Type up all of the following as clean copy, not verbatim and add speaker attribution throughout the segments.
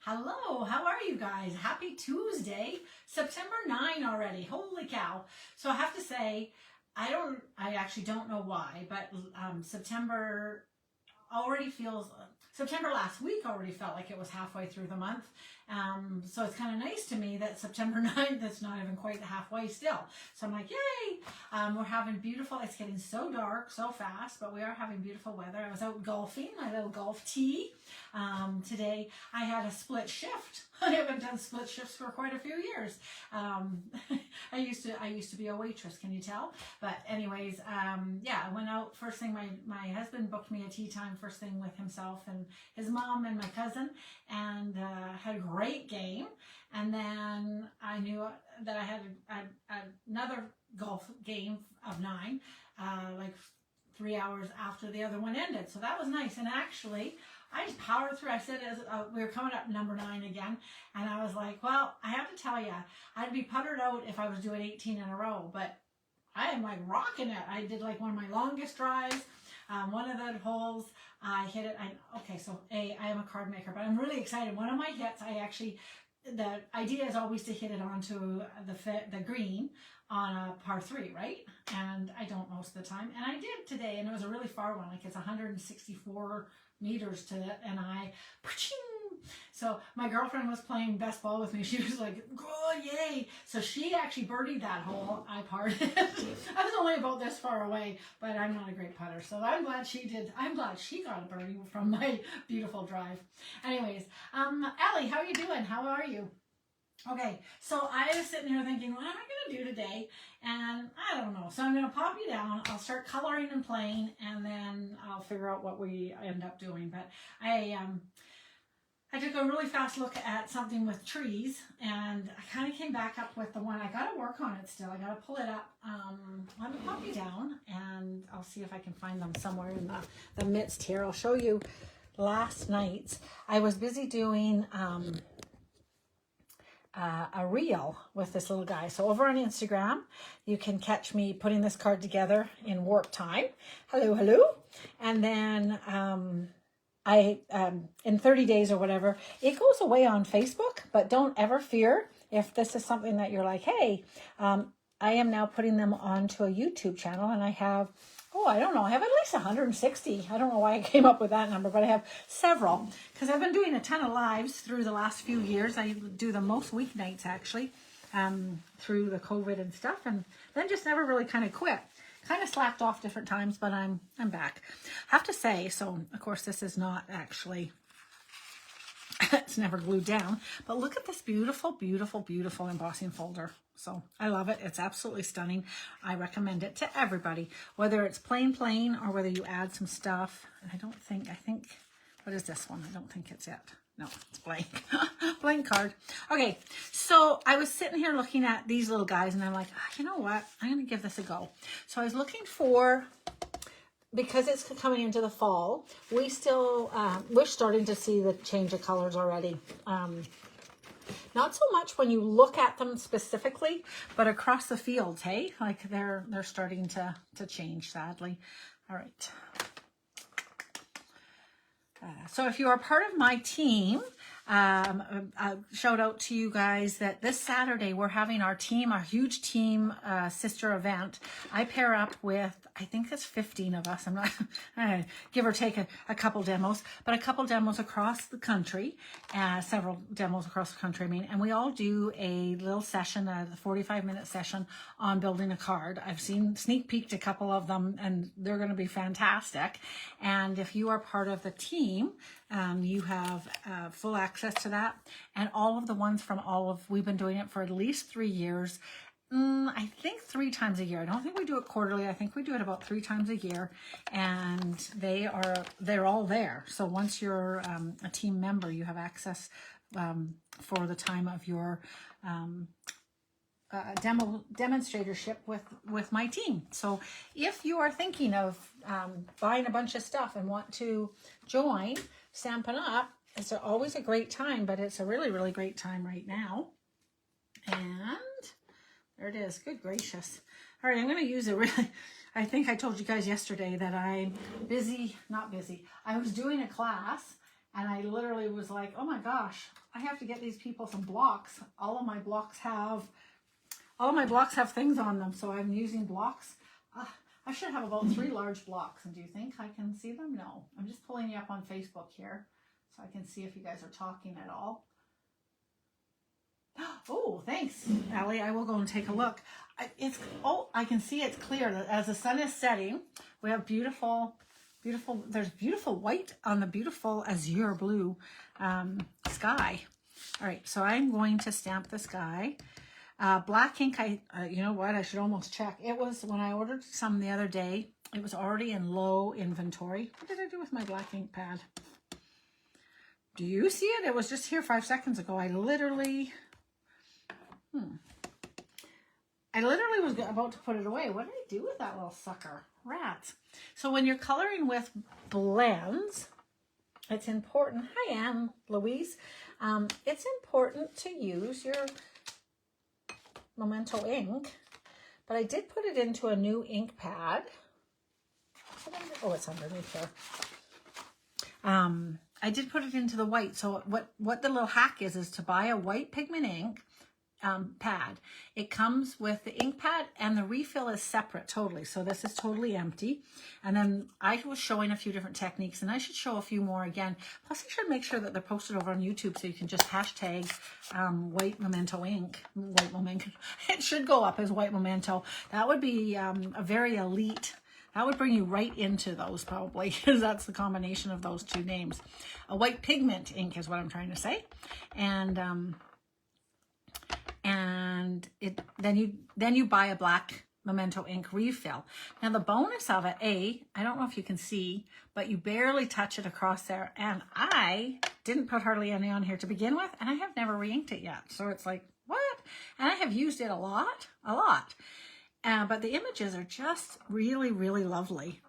Speaker 1: Hello, how are you guys? Happy Tuesday, September 9 already. Holy cow. So I have to say, I actually don't know why, but September already feels, September last week already felt like it was halfway through the month. So it's kind of nice to me that September 9th, it's not even quite halfway still. So I'm like, yay! We're having beautiful, it's getting so dark, so fast, but we are having beautiful weather. I was out golfing, my little golf tee. Today I had a split shift. I haven't done split shifts for quite a few years. I used to be a waitress, can you tell? But anyways, yeah, I went out first thing. My husband booked me a tea time first thing with himself and his mom and my cousin, and had a great game. And then I knew that I had another golf game of 9, like 3 hours after the other one ended. So that was nice. And actually, I just powered through. I said, as we were coming up number 9 again, and I was like, well, I have to tell you, I'd be puttered out if I was doing 18 in a row, but I am like rocking it. I did like one of my longest drives. One of the holes, I hit it. Okay, so I am a card maker, but I'm really excited. One of my hits, the idea is always to hit it onto the green on a par 3, right? And I don't most of the time. And I did today, and it was a really far one. Like it's 164 meters to it, and so my girlfriend was playing best ball with me. She was like, oh, yay. So she actually birdied that hole. I parred it. I was only about this far away, but I'm not a great putter. So I'm glad she did. I'm glad she got a birdie from my beautiful drive. Anyways, Allie, how are you doing? How are you? Okay, so I was sitting here thinking, what am I going to do today? And I don't know. So I'm going to pop you down. I'll start coloring and playing, and then I'll figure out what we end up doing. But I took a really fast look at something with trees, and I kind of came back up with the one. I got to work on it still. I got to pull it up. Let me pop you down, and I'll see if I can find them somewhere in the midst here. I'll show you last night's. I was busy doing a reel with this little guy. So over on Instagram, you can catch me putting this card together in warp time. Hello, hello. And then in 30 days or whatever, it goes away on Facebook, but don't ever fear if this is something that you're like, hey, I am now putting them onto a YouTube channel, and I have, I don't know, I have at least 160. I don't know why I came up with that number, but I have several, because I've been doing a ton of lives through the last few years. I do them most weeknights, actually, through the COVID and stuff, and then just never really kind of quit. Kind of slacked off different times, but I'm back. I have to say, so of course this is not actually, it's never glued down, but look at this beautiful, beautiful, beautiful embossing folder. So I love it. It's absolutely stunning. I recommend it to everybody, whether it's plain or whether you add some stuff. I think, what is this one? I don't think it's it. No, it's blank. Blank card. Okay, so I was sitting here looking at these little guys, and I'm like, you know what? I'm going to give this a go. So I was looking for, because it's coming into the fall, we're starting to see the change of colors already. Not so much when you look at them specifically, but across the fields, hey? Like they're starting to change, sadly. All right. So if you are part of my team, a shout out to you guys that this Saturday we're having our huge team sister event. I pair up with, I think it's 15 of us. I'm not, give or take a couple demos, but a couple demos across the country, several demos across the country, and we all do a little session, a 45-minute session on building a card. I've sneak peeked a couple of them, and they're going to be fantastic. And if you are part of the team, you have full access to that, and all of the ones from we've been doing it for at least 3 years. I think 3 times a year. I don't think we do it quarterly. I think we do it about 3 times a year, and they're all there. So once you're a team member, you have access for the time of your demonstratorship with my team. So if you are thinking of buying a bunch of stuff and want to join Stampin' Up, it's always a great time, but it's a really, really great time right now. And there it is. Good gracious. All right, I'm going to use I think I told you guys yesterday that I'm not busy. I was doing a class And I literally was like, oh my gosh, I have to get these people some blocks. All of my blocks have things on them, so I'm using blocks. I should have about 3 large blocks. And do you think I can see them? No. I'm just pulling you up on Facebook here so I can see if you guys are talking at all. Oh, thanks, Allie. I will go and take a look. I can see it's clear. As the sun is setting, we have beautiful, there's beautiful white on the beautiful azure blue sky. All right, so I'm going to stamp the sky. Black ink, you know what, I should almost check. It was, when I ordered some the other day, it was already in low inventory. What did I do with my black ink pad? Do you see it? It was just here 5 seconds ago. I literally was about to put it away. What did I do with that little sucker? Rats. So when you're coloring with blends, it's important. Hi, Anne Louise. It's important to use your Memento ink, but I did put it into a new ink pad. Oh, it's underneath there. I did put it into the white. So what the little hack is to buy a white pigment ink pad. It comes with the ink pad, and the refill is separate totally. So this is totally empty. And then I was showing a few different techniques, and I should show a few more again. Plus I should make sure that they're posted over on YouTube, so you can just hashtag white memento ink. White memento. It should go up as white memento. That would be a very elite. That would bring you right into those probably, because that's the combination of those two names. A white pigment ink is what I'm trying to say. Then you buy a black Memento ink refill. Now the bonus of it, I don't know if you can see, but you barely touch it across there. And I didn't put hardly any on here to begin with, and I have never re-inked it yet. So it's like, what? And I have used it a lot. But the images are just really, really lovely.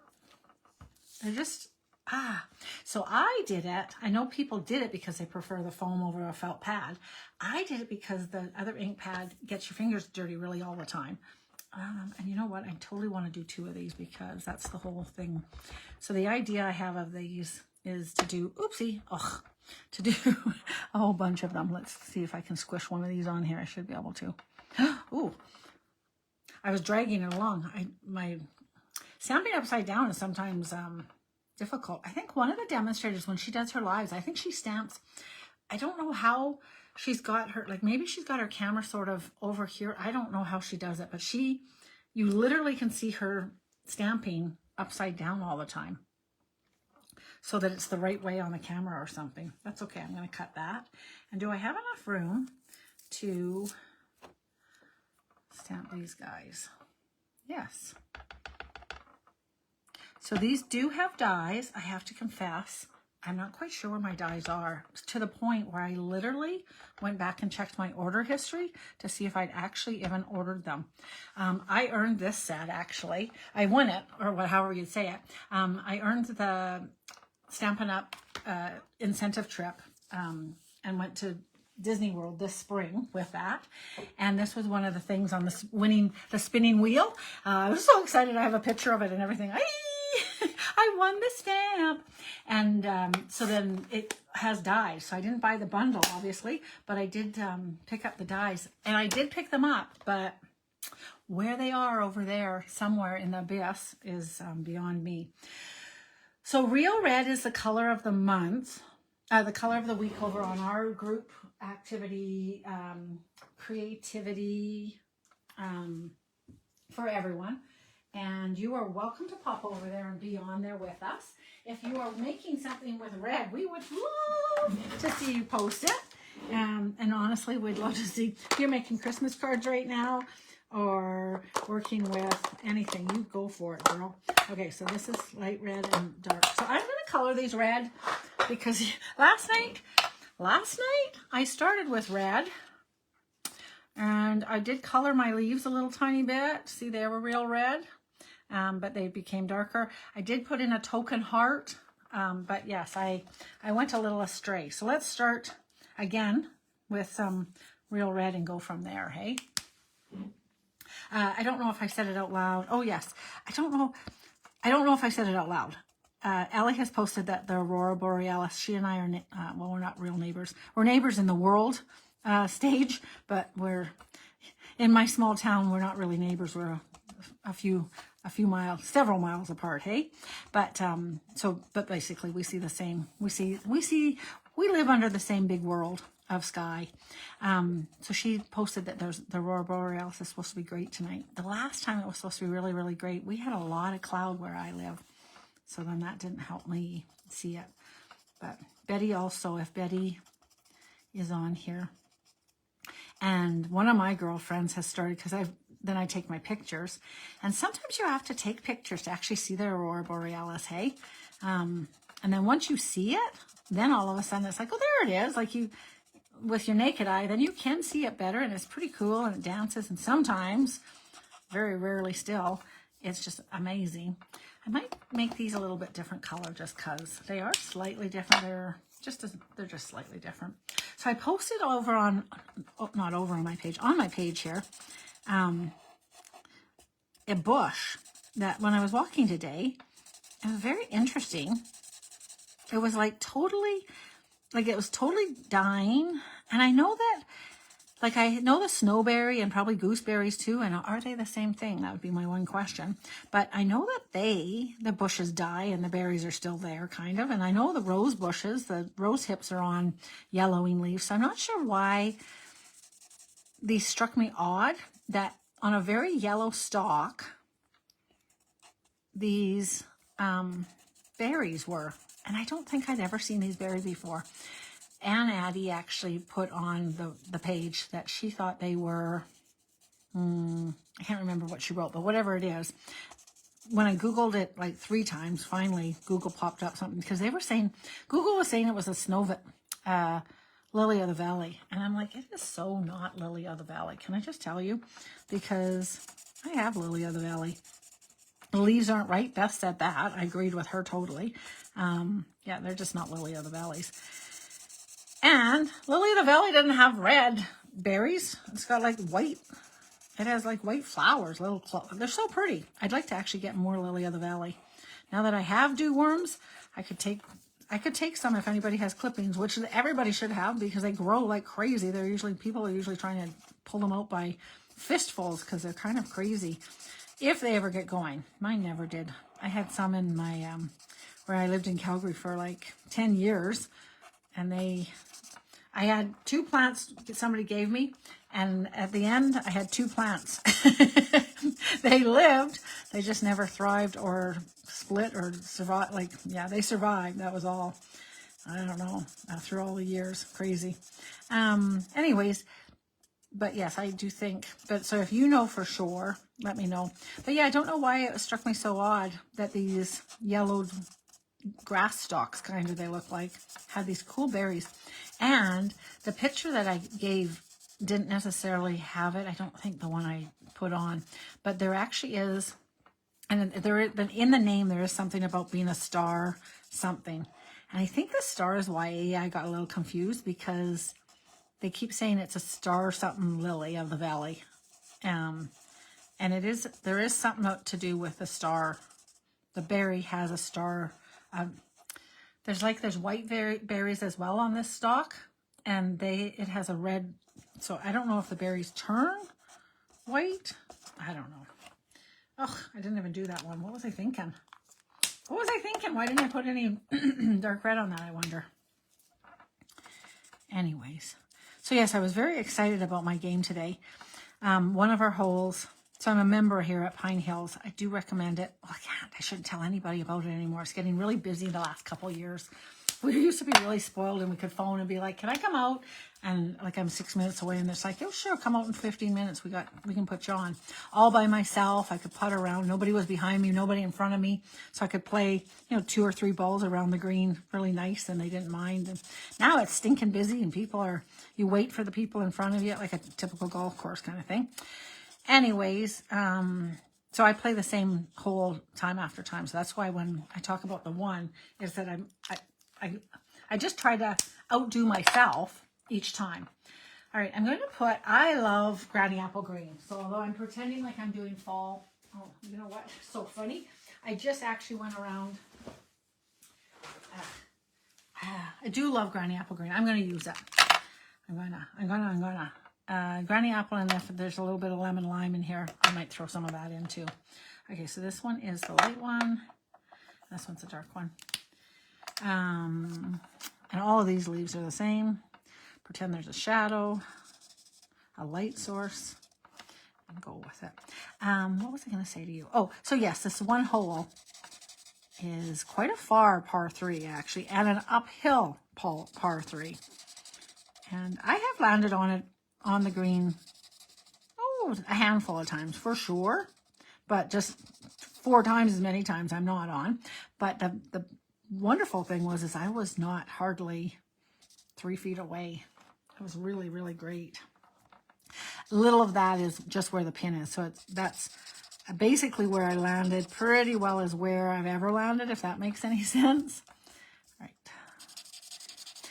Speaker 1: They're just, so I did it. I know people did it because they prefer the foam over a felt pad. I did it because the other ink pad gets your fingers dirty really all the time. And you know what? I totally want to do 2 of these because that's the whole thing. So the idea I have of these is to do, to do a whole bunch of them. Let's see if I can squish one of these on here. I should be able to. Ooh, I was dragging it along. My stamping upside down is sometimes difficult. I think one of the demonstrators, when she does her lives, I think she stamps, I don't know how she's got her, like maybe she's got her camera sort of over here. I don't know how she does it, but you literally can see her stamping upside down all the time so that it's the right way on the camera or something. That's okay. I'm going to cut that. And do I have enough room to stamp these guys? Yes. So these do have dies. I have to confess, I'm not quite sure where my dies are, to the point where I literally went back and checked my order history to see if I'd actually even ordered them. I earned this set, actually. I won it, or however you'd say it. I earned the Stampin' Up! Incentive trip and went to Disney World this spring with that. And this was one of the things on the spinning wheel. I was so excited. I have a picture of it and everything. I won the stamp. And so then it has dies. So I didn't buy the bundle, obviously, but I did pick up the dies. And I did pick them up, but where they are over there, somewhere in the abyss, is beyond me. So Real Red is the color of the month, the color of the week over on our group activity, creativity for everyone. And you are welcome to pop over there and be on there with us. If you are making something with red, we would love to see you post it. And honestly, we'd love to see if you're making Christmas cards right now or working with anything. You go for it, girl. Okay, so this is light red and dark. So I'm going to color these red because last night I started with red. And I did color my leaves a little tiny bit. See, they were real red, but they became darker. I did put in a token heart, but yes, I went a little astray. So let's start again with some real red and go from there, hey? I don't know if I said it out loud. Oh, yes. I don't know if I said it out loud. Ellie has posted that the Aurora Borealis, she and I are, well, we're not real neighbors. We're neighbors in the world stage, but we're, in my small town, we're not really neighbors. We're a few miles, several miles apart, hey? But, but basically we see the same, we live under the same big world of sky. So she posted that the Aurora Borealis is supposed to be great tonight. The last time it was supposed to be really, really great. We had a lot of cloud where I live. So then that didn't help me see it. But Betty also, if Betty is on here. And one of my girlfriends has started, because then I take my pictures. And sometimes you have to take pictures to actually see the Aurora Borealis, hey? And then once you see it, then all of a sudden it's like, oh, there it is. Like with your naked eye, then you can see it better. And it's pretty cool and it dances. And sometimes, very rarely still, it's just amazing. I might make these a little bit different color just because they are slightly different. They're just slightly different. So I posted over on, not over on my page here, a bush that when I was walking today, it was very interesting. It was like it was totally dying. And I know that, like I know the snowberry and probably gooseberries too, and are they the same thing? That would be my one question. But I know that the bushes die and the berries are still there, kind of. And I know the rose bushes, the rose hips are on yellowing leaves. So I'm not sure why these struck me odd, that on a very yellow stalk, these berries were. And I don't think I'd ever seen these berries before. Ann Addie actually put on the page that she thought they were, I can't remember what she wrote, but whatever it is. When I Googled it like 3 times, finally Google popped up something, because Google was saying it was a lily of the valley. And I'm like, it is so not lily of the valley. Can I just tell you? Because I have lily of the valley. The leaves aren't right. Beth said that. I agreed with her totally. Yeah, they're just not lily of the valleys. And lily of the valley doesn't have red berries. It's got like white. It has like white flowers. They're so pretty. I'd like to actually get more lily of the valley. Now that I have dew worms, I could take some if anybody has clippings, which everybody should have because they grow like crazy. People are usually trying to pull them out by fistfuls because they're kind of crazy. If they ever get going. Mine never did. I had some in my, where I lived in Calgary for like 10 years. And I had 2 plants somebody gave me. And at the end, I had 2 plants. They lived. They just never thrived or split or survived. Like, yeah, they survived. That was all. I don't know. Through all the years. Crazy. Anyways. But yes, I do think, so if you know for sure, let me know. But yeah, I don't know why it struck me so odd that these yellowed grass stalks, kind of they look like, had these cool berries. And the picture that I gave didn't necessarily have it. I don't think the one I put on, but there actually is, and in the name, there is something about being a star something. And I think the star is why I got a little confused, because they keep saying it's a star something lily of the valley. And there is something to do with the star. The berry has a star. There's white berries as well on this stalk. And it has a red. So I don't know if the berries turn white. I don't know. Oh, I didn't even do that one. What was I thinking? Why didn't I put any dark red on that, I wonder? Anyways. So yes, I was very excited about my game today. One of our holes, so I'm a member here at Pine Hills. I do recommend it. Well, I shouldn't tell anybody about it anymore. It's getting really busy the last couple of years. We used to be really spoiled and we could phone and be like, can I come out? And like I'm 6 minutes away and it's like, oh sure, come out in 15 minutes. We can put you on. All by myself. I could putt around. Nobody was behind me, nobody in front of me. So I could play, 2 or 3 balls around the green really nice and they didn't mind. And now it's stinking busy and you wait for the people in front of you, like a typical golf course kind of thing. Anyways, so I play the same hole time after time. So that's why when I talk about the one, is that I just try to outdo myself each time. All right, I'm going to I love Granny Apple Green. So although I'm pretending like I'm doing fall, oh, you know what? So funny. I just actually went around I do love granny apple green. I'm going to use it. I'm gonna. Granny apple, and if there's a little bit of lemon lime in here, I might throw some of that in too. Okay, so this one is the light one. This one's the dark one. And all of these leaves are the same. Pretend there's a shadow, a light source, and go with it. What was I going to say to you? Oh, so yes, this one hole is quite a far par 3 actually, and an uphill par 3. And I have landed on it, on the green, a handful of times for sure, but just 4 times as many times I'm not on. But the wonderful thing was I was not hardly 3 feet away. It was really, really great. Little of that is just where the pin is. So that's basically where I landed pretty well is where I've ever landed, if that makes any sense. Right.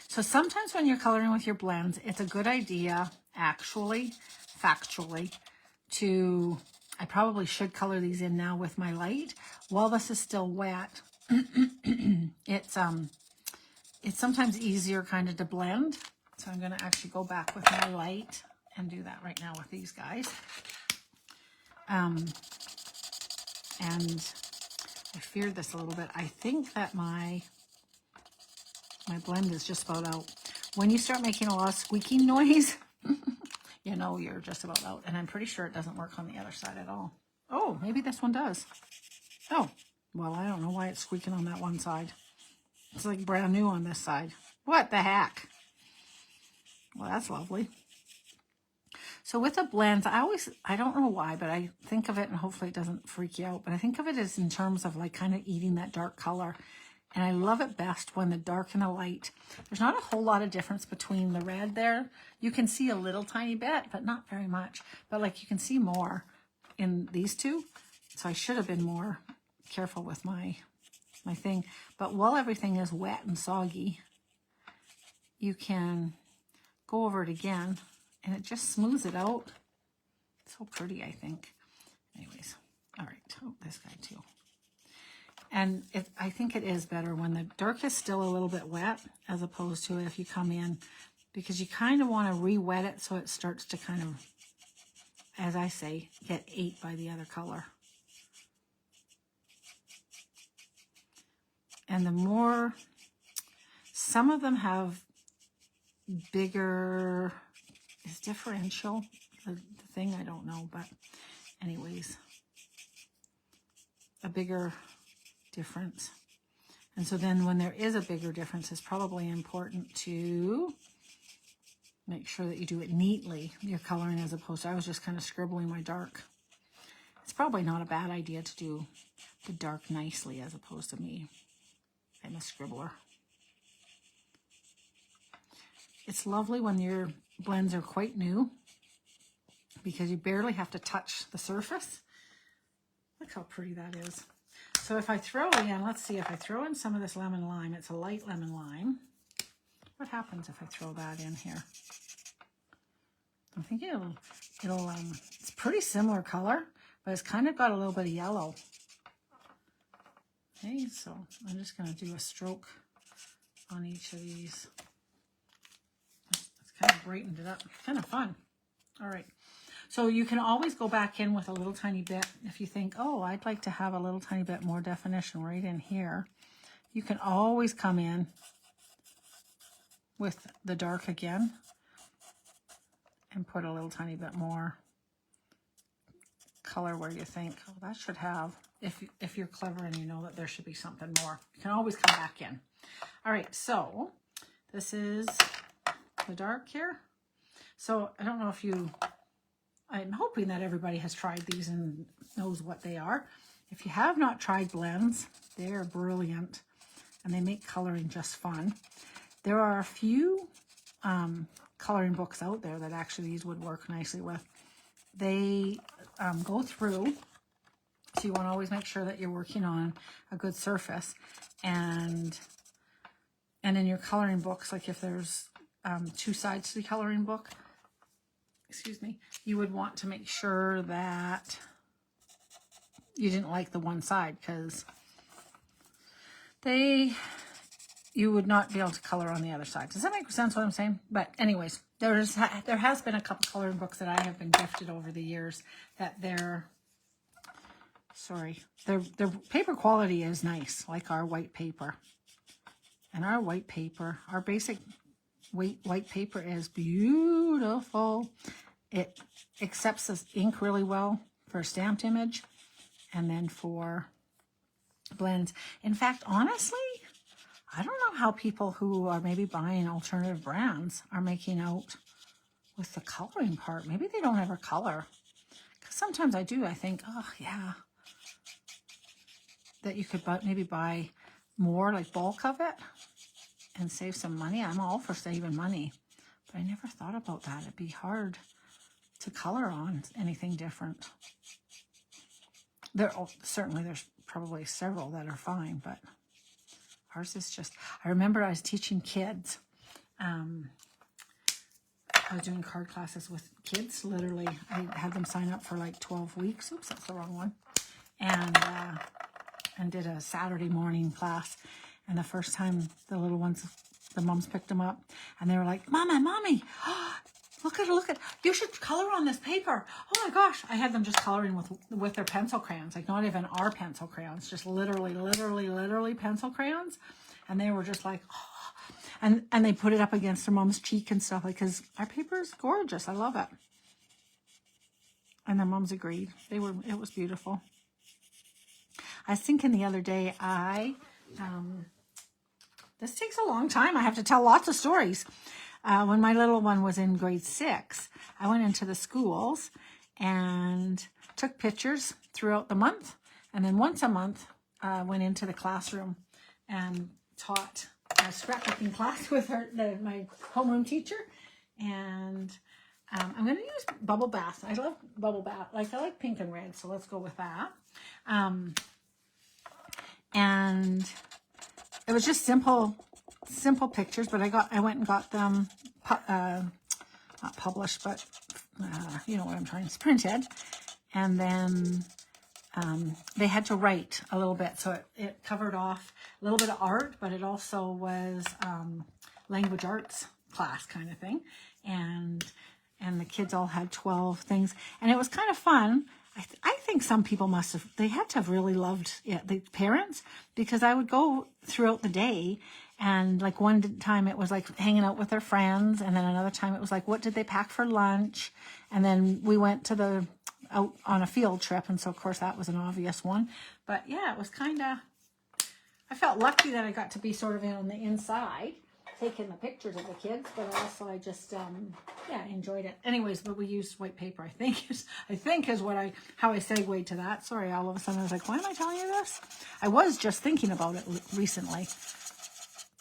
Speaker 1: So sometimes when you're coloring with your blends, it's a good idea, actually, factually, I probably should color these in now with my light while this is still wet. It's sometimes easier kind of to blend. So I'm going to actually go back with my light and do that right now with these guys. And I feared this a little bit. I think that my blend is just about out. When you start making a lot of squeaking noise, you know you're just about out. And I'm pretty sure it doesn't work on the other side at all. Oh, maybe this one does. Oh, well, I don't know why it's squeaking on that one side. It's like brand new on this side. What the heck? Well, that's lovely. So with the blends, I don't know why, but I think of it, and hopefully it doesn't freak you out, but I think of it as in terms of like kind of eating that dark color. And I love it best when the dark and the light, there's not a whole lot of difference between the red there. You can see a little tiny bit, but not very much. But like you can see more in these two. So I should have been more careful with my thing. But while everything is wet and soggy, you can go over it again and it just smooths it out. It's so pretty, I think. Anyways, all right. Oh, this guy too. And I think it is better when the dark is still a little bit wet as opposed to if you come in, because you kind of want to re-wet it so it starts to kind of, as I say, get ate by the other color. And the more, some of them have bigger, is differential the thing? I don't know, but anyways, a bigger difference. And so then when there is a bigger difference, it's probably important to make sure that you do it neatly, your coloring, as opposed to, I was just kind of scribbling my dark. It's probably not a bad idea to do the dark nicely as opposed to me. I'm a scribbler. It's lovely when your blends are quite new because you barely have to touch the surface. Look how pretty that is. So if I throw in, let's see, if I throw in some of this lemon lime, it's a light lemon lime. What happens if I throw that in here? I'm thinking it's pretty similar color, but it's kind of got a little bit of yellow. Okay, so I'm just going to do a stroke on each of these. It's kind of brightened it up. Kind of fun. All right. So you can always go back in with a little tiny bit if you think, oh, I'd like to have a little tiny bit more definition right in here. You can always come in with the dark again and put a little tiny bit more color where you think, oh, that should have, if you're clever and you know that there should be something more. You can always come back in. All right, so this is the dark here. So I don't know if I'm hoping that everybody has tried these and knows what they are. If you have not tried blends, they are brilliant and they make coloring just fun. There are a few coloring books out there that actually these would work nicely with. They go through, so you want to always make sure that you're working on a good surface. And in your coloring books, like if there's 2 sides to the coloring book, excuse me, you would want to make sure that you didn't like the one side, because they you would not be able to color on the other side. Does that make sense what I'm saying? But anyways, there has been a couple coloring books that I have been gifted over the years that their paper quality is nice, like our white paper. And our white paper, our basic white paper is beautiful. It accepts this ink really well for a stamped image and then for blends. In fact, honestly, I don't know how people who are maybe buying alternative brands are making out with the coloring part. Maybe they don't ever color. Because sometimes I do. I think, oh, yeah, that you could maybe buy more, like bulk of it, and save some money. I'm all for saving money. But I never thought about that. It'd be hard to color on anything different. Certainly there's probably several that are fine, but ours is just, I remember I was teaching kids. I was doing card classes with kids, literally. I had them sign up for like 12 weeks. Oops, that's the wrong one. And did a Saturday morning class. And the first time the little ones, the moms picked them up and they were like, Mama, Mommy, look at, you should color on this paper. Oh my gosh. I had them just coloring with their pencil crayons, like not even our pencil crayons, just literally pencil crayons. And they were just like, oh, and they put it up against their mom's cheek and stuff, like, because our paper is gorgeous. I love it. And their moms agreed. It was beautiful. I was thinking the other day, this takes a long time. I have to tell lots of stories. When my little one was in grade 6, I went into the schools and took pictures throughout the month. And then once a month, went into the classroom and taught a scrapbooking class with my homeroom teacher. And I'm going to use bubble bath. I love bubble bath. I like pink and red, so let's go with that. And it was just simple pictures, but I went and got them, not published, but you know what I'm trying to, printed. And then they had to write a little bit, so it covered off a little bit of art, but it also was language arts class kind of thing. And the kids all had 12 things, and it was kind of fun. I think some people they had to have really loved it, the parents, because I would go throughout the day, and like one time it was like hanging out with their friends, and then another time it was like, what did they pack for lunch? And then we went out on a field trip, and so of course that was an obvious one. But yeah, it was kind of, I felt lucky that I got to be sort of on the inside, taking the pictures of the kids, but also I just enjoyed it. Anyways, but we used white paper, I think is how I segued to that. Sorry, all of a sudden I was like, why am I telling you this? I was just thinking about it recently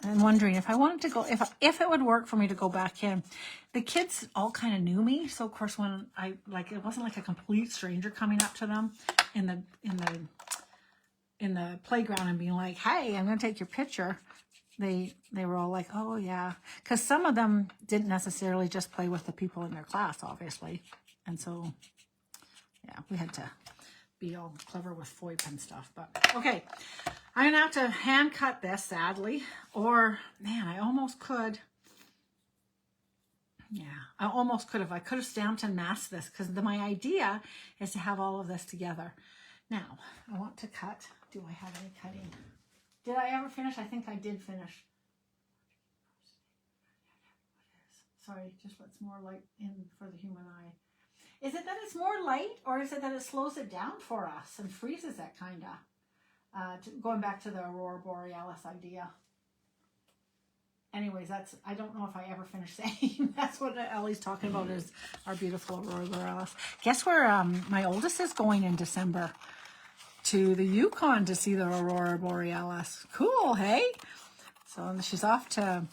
Speaker 1: and wondering if I wanted to go, if it would work for me to go back in. The kids all kind of knew me, so of course when it wasn't like a complete stranger coming up to them in the playground and being like, hey, I'm gonna take your picture. They were all like, oh yeah, because some of them didn't necessarily just play with the people in their class, obviously. And so, yeah, we had to be all clever with FOIP and stuff. But okay, I'm gonna have to hand cut this, sadly. Or, man, I almost could. Yeah, I almost could have. I could have stamped and masked this, because my idea is to have all of this together. Now, I want to cut. Do I have any cutting? Did I ever finish? I think I did finish. Sorry, just lets more light in for the human eye. Is it that it's more light, or is it that it slows it down for us and freezes it, kind of? Going back to the Aurora Borealis idea. Anyways, I don't know if I ever finished saying. That's what Ellie's talking about, is our beautiful Aurora Borealis. Guess where my oldest is going in December? To the Yukon to see the Aurora Borealis. Cool, hey? So she's off to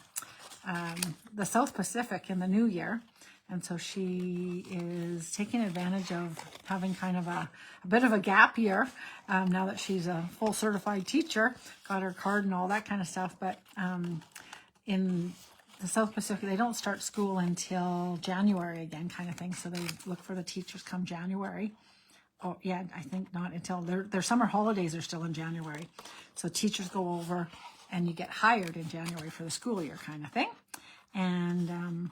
Speaker 1: the South Pacific in the new year. And so she is taking advantage of having kind of a bit of a gap year now that she's a full certified teacher, got her card and all that kind of stuff. But in the South Pacific, they don't start school until January again, kind of thing. So they look for the teachers come January. Oh, yeah, I think not until their summer holidays are still in January. So teachers go over and you get hired in January for the school year kind of thing. And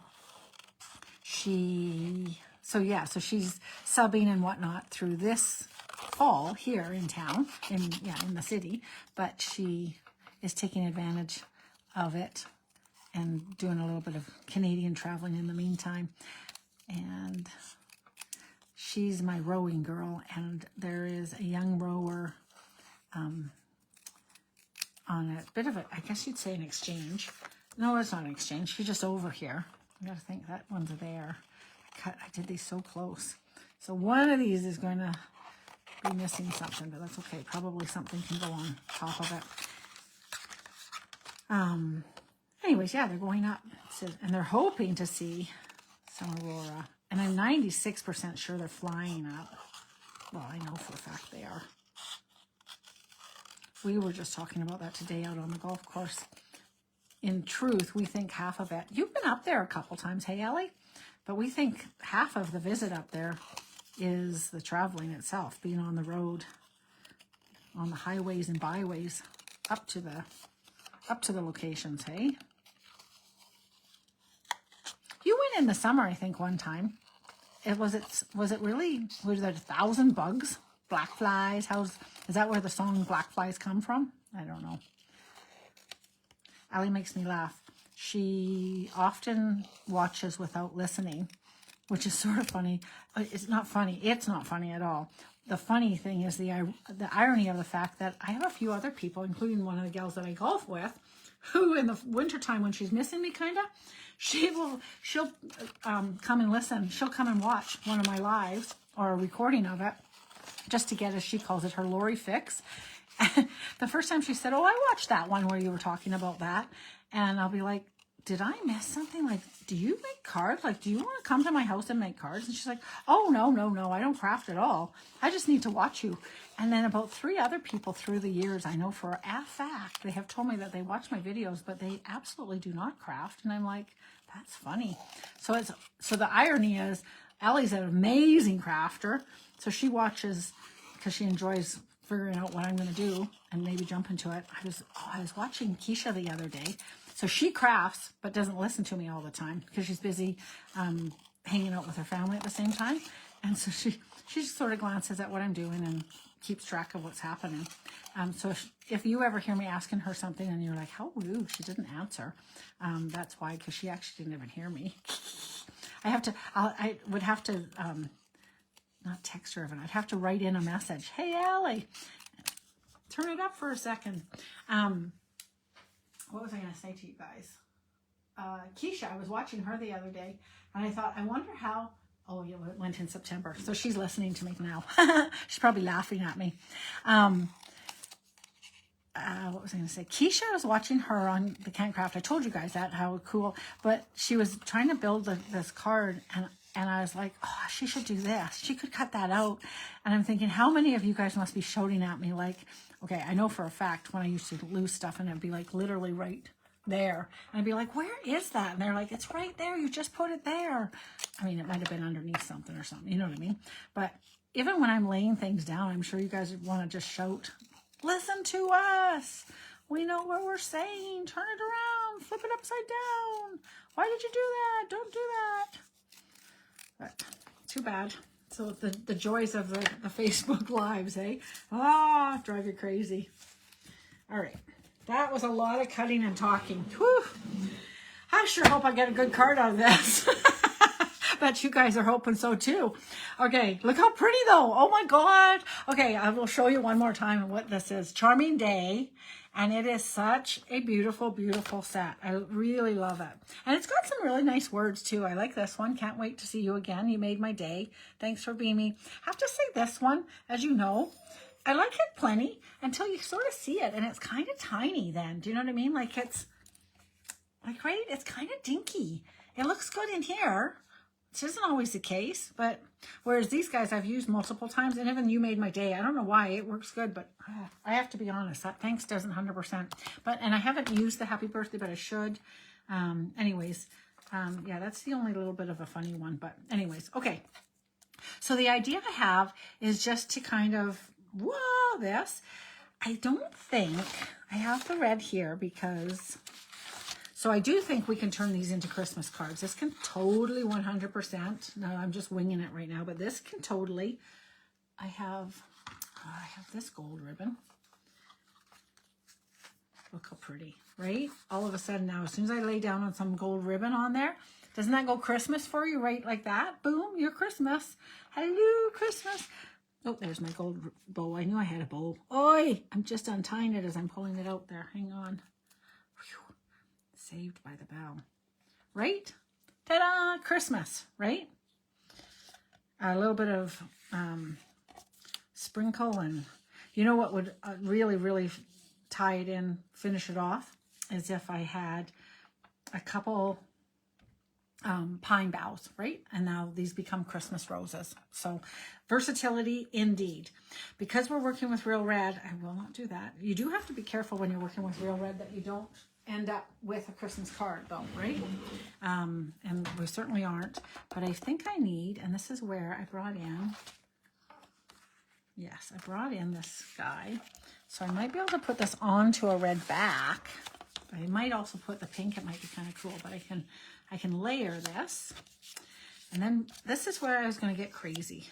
Speaker 1: so she's subbing and whatnot through this fall here in town, in the city, but she is taking advantage of it and doing a little bit of Canadian traveling in the meantime. And she's my rowing girl, and there is a young rower on a bit of I guess you'd say an exchange. No, it's not an exchange. She's just over here. I gotta think that one's there. I did these so close. So one of these is going to be missing something, but that's okay. Probably something can go on top of it. Anyways, yeah, they're going up, and they're hoping to see some aurora. And I'm 96% sure they're flying up. Well, I know for a fact they are. We were just talking about that today out on the golf course. In truth, we think half of it. You've been up there a couple times, hey, Ellie? But we think half of the visit up there is the traveling itself, being on the road, on the highways and byways, up to the locations, hey? You went in the summer, I think, one time. Was it really, was there 1,000 bugs? Black flies? Is that where the song Black Flies come from? I don't know. Allie makes me laugh. She often watches without listening, which is sort of funny. It's not funny. It's not funny at all. The funny thing is the irony of the fact that I have a few other people, including one of the gals that I golf with, who in the wintertime when she's missing me kind of, she'll come and listen. She'll come and watch one of my lives or a recording of it just to get, as she calls it, her Lori fix. The first time she said, oh, I watched that one where you were talking about that. And I'll be like, did I miss something? Like, do you make cards? Like, do you want to come to my house and make cards? And she's like, oh, no, I don't craft at all. I just need to watch you. And then about 3 other people through the years, I know for a fact, they have told me that they watch my videos, but they absolutely do not craft. And I'm like, that's funny. So the irony is, Ellie's an amazing crafter. So she watches because she enjoys figuring out what I'm going to do and maybe jump into it. I was watching Keisha the other day. So she crafts, but doesn't listen to me all the time because she's busy hanging out with her family at the same time. And so she just sort of glances at what I'm doing and keeps track of what's happening. So if you ever hear me asking her something and you're like, how rude, she didn't answer, that's why, because she actually didn't even hear me. I would have to, not text her, but I'd have to write in a message. Hey, Allie, turn it up for a second. What was I going to say to you guys? Keisha, I was watching her the other day, and I thought, I wonder how, oh, yeah, it went in September. So she's listening to me now. She's probably laughing at me. What was I going to say? Keisha was watching her on the Craft. I told you guys that, how cool. But she was trying to build this card, and I was like, oh, she should do this. She could cut that out. And I'm thinking, how many of you guys must be shouting at me like, okay, I know for a fact when I used to lose stuff and it'd be like literally right there. And I'd be like, where is that? And they're like, it's right there. You just put it there. I mean, it might have been underneath something or something. You know what I mean? But even when I'm laying things down, I'm sure you guys would want to just shout, listen to us. We know what we're saying. Turn it around. Flip it upside down. Why did you do that? Don't do that. But too bad. So the joys of the Facebook Lives, eh? Ah, drive you crazy. All right. That was a lot of cutting and talking. Whew. I sure hope I get a good card out of this. Bet you guys are hoping so too. Okay, look how pretty though. Oh my God. Okay, I will show you one more time what this is. Charming Day. And it is such a beautiful, beautiful set. I really love it. And it's got some really nice words too. I like this one. Can't wait to see you again. You made my day. Thanks for being me. I have to say this one, as you know, I like it plenty until you sort of see it. And it's kind of tiny then. Do you know what I mean? Like it's, like, right? It's kind of dinky. It looks good in here. Which isn't always the case, but whereas these guys I've used multiple times, and even You Made My Day. I don't know why it works good, but I have to be honest, that thanks doesn't 100%. But and I haven't used the Happy Birthday, but I should. Anyways, yeah, that's the only little bit of a funny one. But anyways, okay. So the idea I have is just to kind of this. I don't think I have the red here because, so I do think we can turn these into Christmas cards. This can totally 100%. No, I'm just winging it right now, but this can totally. I have this gold ribbon. Look how pretty, right? All of a sudden now, as soon as I lay down on some gold ribbon on there, doesn't that go Christmas for you, right? Like that, boom, you're Christmas. Hello, Christmas. Oh, there's my gold bow. I knew I had a bow. Oi, I'm just untying it as I'm pulling it out there. Hang on. Whew. Saved by the bell. Right? Ta-da! Christmas, right? A little bit of sprinkle, and you know what would really, really tie it in, finish it off, is if I had a couple pine boughs, right? And now these become Christmas roses. So versatility indeed. Because we're working with real red, I will not do that. You do have to be careful when you're working with real red that you don't end up with a Christmas card though, right? And we certainly aren't. But I think I need, and this is where I brought in, yes, I brought in this guy. So I might be able to put this onto a red back. I might also put the pink. It might be kind of cool, but I can layer this. And then this is where I was going to get crazy.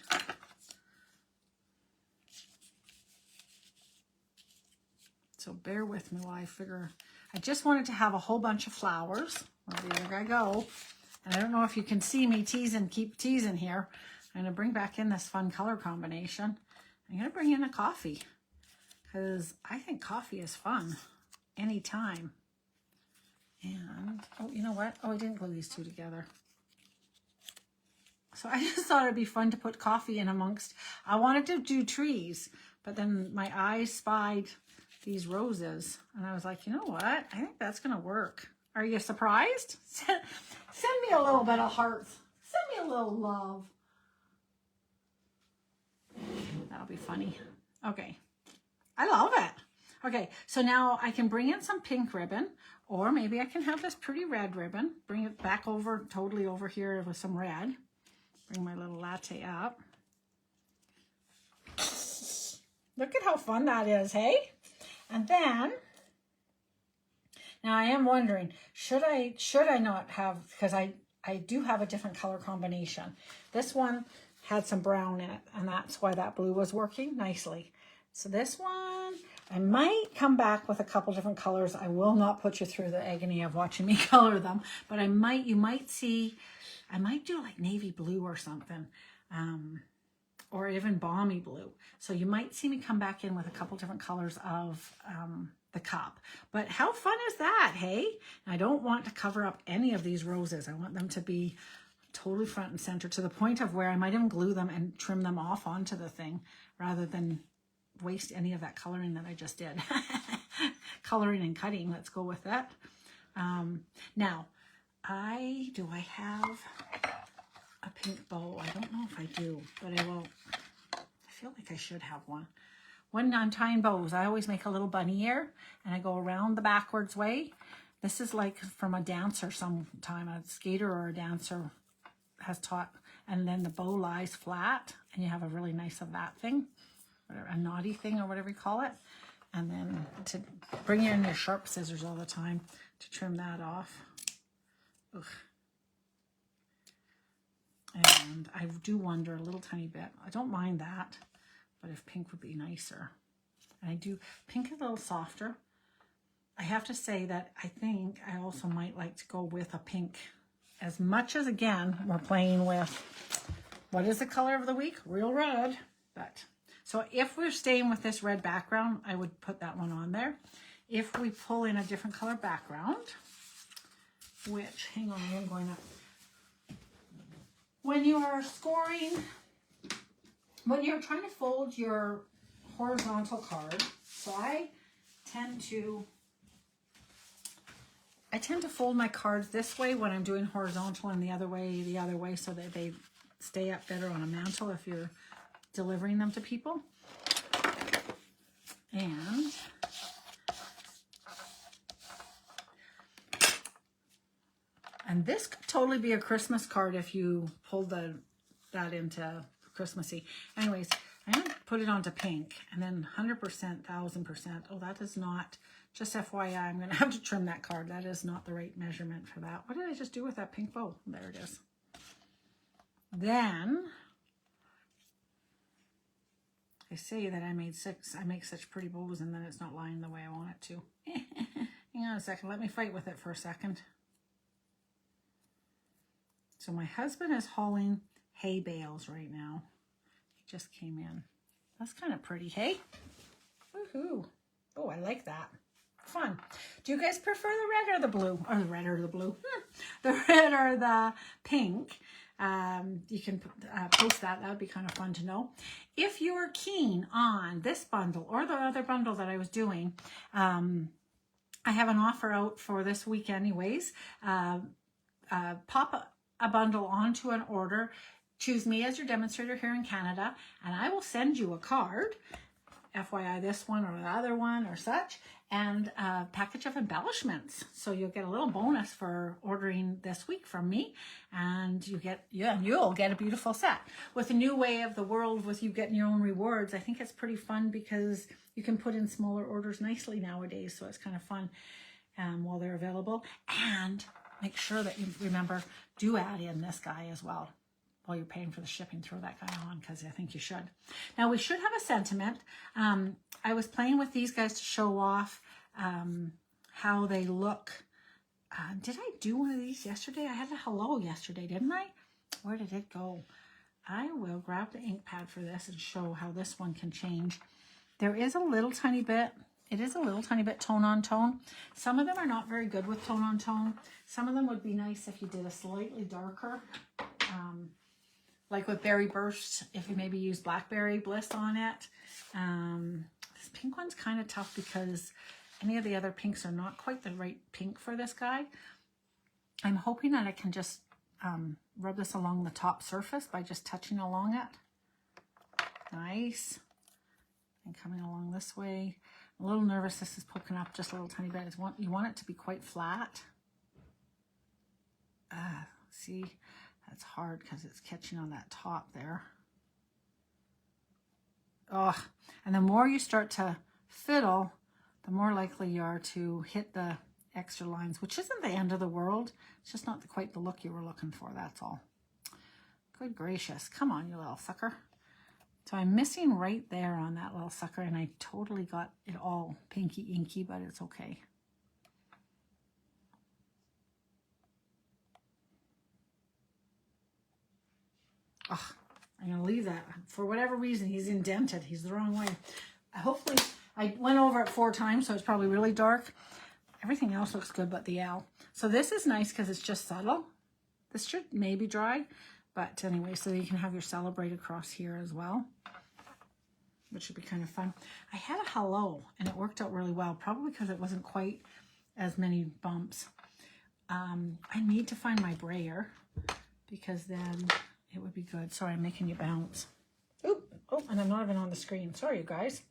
Speaker 1: So bear with me while I figure. I just wanted to have a whole bunch of flowers. Well, there I go. And I don't know if you can see me keep teasing here. I'm going to bring back in this fun color combination. I'm going to bring in a coffee because I think coffee is fun anytime. And, oh, you know what? Oh, I didn't glue these two together. So I just thought it'd be fun to put coffee in amongst. I wanted to do trees, but then my eyes spied these roses. And I was like, you know what? I think that's going to work. Are you surprised? Send me a little bit of hearts. Send me a little love. That'll be funny. Okay. I love it. Okay, so now I can bring in some pink ribbon, or maybe I can have this pretty red ribbon. Bring it back over, totally over here with some red. Bring my little latte up. Look at how fun that is, hey? And then, now I am wondering, should I not have, because I do have a different color combination. This one had some brown in it, and that's why that blue was working nicely. So this one, I might come back with a couple different colors. I will not put you through the agony of watching me color them, but you might see, I might do like navy blue or something, or even balmy blue. So you might see me come back in with a couple different colors of the cup. But how fun is that, hey? I don't want to cover up any of these roses. I want them to be totally front and center, to the point of where I might even glue them and trim them off onto the thing rather than waste any of that coloring that I just did. Coloring and cutting, let's go with that. Now, do I have a pink bow? I don't know if I do, but I feel like I should have one. When I'm tying bows, I always make a little bunny ear and I go around the backwards way. This is like from a dancer sometime, a skater or a dancer has taught, and then the bow lies flat and you have a really nice of that thing, a naughty thing or whatever you call it. And then to bring in your sharp scissors all the time to trim that off. Ugh. And I do wonder a little tiny bit. I don't mind that, but if pink would be nicer. And I do, pink is a little softer. I have to say that I think I also might like to go with a pink, as much as, again, we're playing with, what is the color of the week? Real red. But so if we're staying with this red background, I would put that one on there. If we pull in a different color background, which, hang on, I'm going up. When you are scoring, when you're trying to fold your horizontal card, so I tend to fold my cards this way when I'm doing horizontal, and the other way, so that they stay up better on a mantle if you're delivering them to people. And this could totally be a Christmas card if you pulled that into Christmassy. Anyways, I'm going to put it onto pink, and then 100%, 1000%. Oh, that is not, just FYI, I'm going to have to trim that card. That is not the right measurement for that. What did I just do with that pink bow? There it is. Then I say that I make such pretty bows, and then it's not lying the way I want it to. Hang on a second. Let me fight with it for a second. So my husband is hauling hay bales right now. He just came in. That's kind of pretty, hey? Woohoo. Oh, I like that. Fun. Do you guys prefer the red or the blue? Or the red or the blue? The red or the pink? You can post that. That would be kind of fun to know. If you're keen on this bundle or the other bundle that I was doing, I have an offer out for this week anyways. Pop a bundle onto an order. Choose me as your demonstrator here in Canada, and I will send you a card, FYI this one or the other one or such, and a package of embellishments. So you'll get a little bonus for ordering this week from me, and you'll get a beautiful set. With the new way of the world, with you getting your own rewards, I think it's pretty fun because you can put in smaller orders nicely nowadays. So it's kind of fun while they're available. And make sure that you remember, do add in this guy as well. While you're paying for the shipping, throw that guy on, because I think you should. Now, we should have a sentiment. I was playing with these guys to show off how they look. Did I do one of these yesterday? I had a hello yesterday, didn't I? Where did it go? I will grab the ink pad for this and show how this one can change. There is a little tiny bit. It is a little tiny bit tone on tone. Some of them are not very good with tone on tone. Some of them would be nice if you did a slightly darker. Like with Berry Burst, if you maybe use Blackberry Bliss on it. This pink one's kind of tough because any of the other pinks are not quite the right pink for this guy. I'm hoping that I can just rub this along the top surface by just touching along it. Nice. And coming along this way. I'm a little nervous this is poking up just a little tiny bit. You want it to be quite flat. See? That's hard because it's catching on that top there. Oh, and the more you start to fiddle, the more likely you are to hit the extra lines, which isn't the end of the world. It's just not quite the look you were looking for, that's all. Good gracious. Come on, you little sucker. So I'm missing right there on that little sucker, and I totally got it all pinky inky, but it's okay. Oh, I'm going to leave that. For whatever reason, he's indented. He's the wrong way. Hopefully, I went over it 4 times, so it's probably really dark. Everything else looks good but the L. So this is nice because it's just subtle. This should maybe dry. But anyway, so you can have your Celebrate across here as well, which would be kind of fun. I had a hello, and it worked out really well, probably because it wasn't quite as many bumps. I need to find my brayer because then it would be good. Sorry, I'm making you bounce. Oop. Oh, and I'm not even on the screen. Sorry, you guys.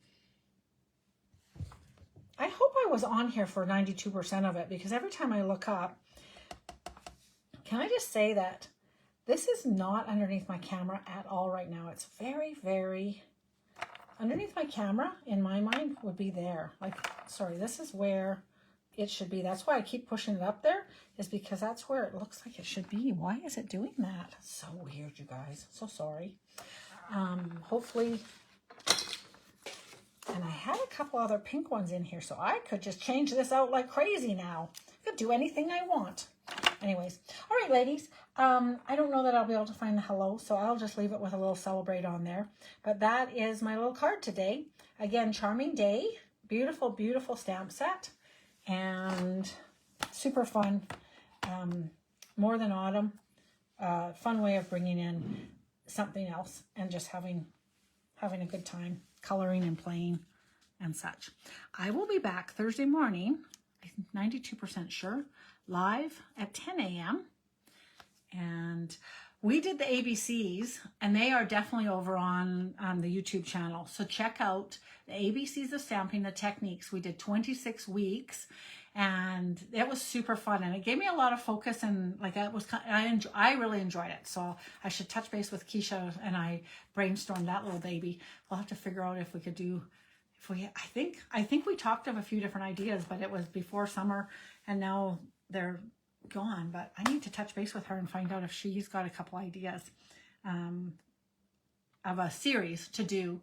Speaker 1: I hope I was on here for 92% of it, because every time I look up, can I just say that this is not underneath my camera at all right now. It's very, very underneath my camera, in my mind, would be there. Like, sorry, this is where it should be. That's why I keep pushing it up there, is because that's where it looks like it should be. Why is it doing that? So weird, you guys. So sorry. Hopefully, and I had a couple other pink ones in here, so I could just change this out like crazy now. I could do anything I want. Anyways, all right, ladies. I don't know that I'll be able to find the hello, so I'll just leave it with a little Celebrate on there. But that is my little card today. Again, charming day. Beautiful, beautiful stamp set. And super fun. More than autumn. Fun way of bringing in something else and just having a good time coloring and playing and such. I will be back Thursday morning, I'm 92% sure, live at 10 a.m. And we did the ABCs, and they are definitely over on the YouTube channel. So check out the ABCs of Stamping, the techniques. We did 26 weeks, and it was super fun, and it gave me a lot of focus, and like that was I really enjoyed it. So I should touch base with Keisha, and I brainstormed that little baby. We'll have to figure out if we could do, I think we talked of a few different ideas, but it was before summer, and now they're gone. But I need to touch base with her and find out if she's got a couple ideas of a series to do,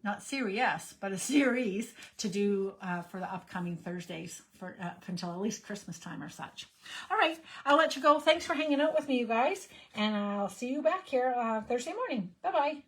Speaker 1: not serious, but a series to do for the upcoming Thursdays for up until at least Christmas time or such. All right, I'll let you go. Thanks for hanging out with me, you guys, and I'll see you back here Thursday morning. Bye-bye.